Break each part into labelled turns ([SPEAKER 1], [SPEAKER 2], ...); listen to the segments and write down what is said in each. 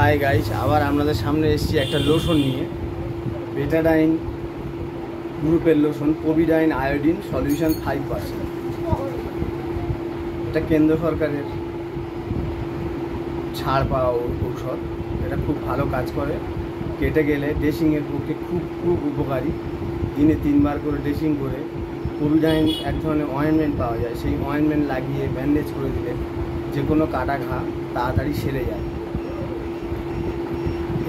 [SPEAKER 1] Hi guys, আবার আপনাদের সামনে এসেছি একটা লোশন নিয়ে। বেটাডাইন গ্রুপের লোশন, পোভিডাইন আয়োডিন সলিউশন 5%। এটা কেন্দ্র সরকারের ছাড় পাওয়া ঔষধ। এটা খুব ভালো কাজ করে। কেটে গেলে ড্রেসিংয়ের পক্ষে খুব উপকারী। দিনে 3 বার করে ড্রেসিং করে পোভিডাইন এক ধরনের অয়েনমেন্ট পাওয়া যায়, সেই অয়েনমেন্ট লাগিয়ে ব্যান্ডেজ করে দিলে যে কোনো কাটা ঘা তাড়াতাড়ি সেরে যায়।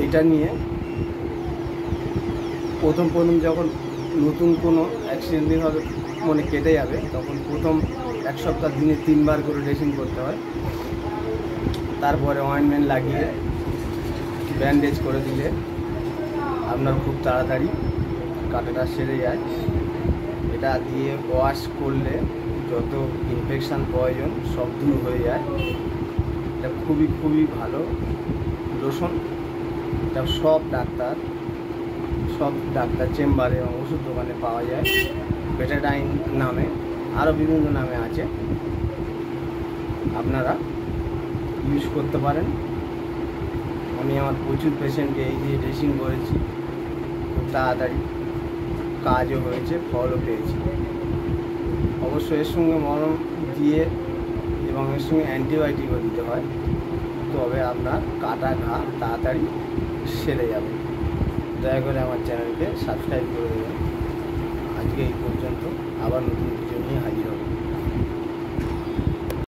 [SPEAKER 1] এটা নিয়ে প্রথম যখন নতুন কোনো অ্যাক্সিডেন্টলি হবে মনে কেটে যাবে, তখন প্রথম 1 সপ্তাহ দিনে 3 বার করে ড্রেসিং করতে হয়। তারপরে অয়েনমেন্ট লাগিয়ে ব্যান্ডেজ করে দিলে আপনার খুব তাড়াতাড়ি কাটাটা সেরে যায়। এটা দিয়ে ওয়াশ করলে যত ইনফেকশান প্রয়োজন সব দূর হয়ে যায়। এটা খুবই ভালো লোশন। এটা সব ডাক্তার চেম্বারে এবং ওষুধ দোকানে পাওয়া যায়। বেটাডাইন নামে, আরও বিভিন্ন নামে আছে। আপনারা ইউজ করতে পারেন। আমি আমার প্রচুর পেশেন্টকে এই দিয়ে ড্রেসিং করেছি, খুব তাড়াতাড়ি কাজও হয়েছে, ফলও পেয়েছি। অবশ্যই এর সঙ্গে মলম দিয়ে এবং এর সঙ্গে অ্যান্টিবায়োটিকও দিতে হয়, তবে আপনার কাটা ঘা তাড়াতাড়ি সেরে যাবে। দয়া করে আমার চ্যানেলকে সাবস্ক্রাইব করে দেবেন। আজকে এই পর্যন্ত, আবার নতুন ভিডিও নিয়ে হাজির হব।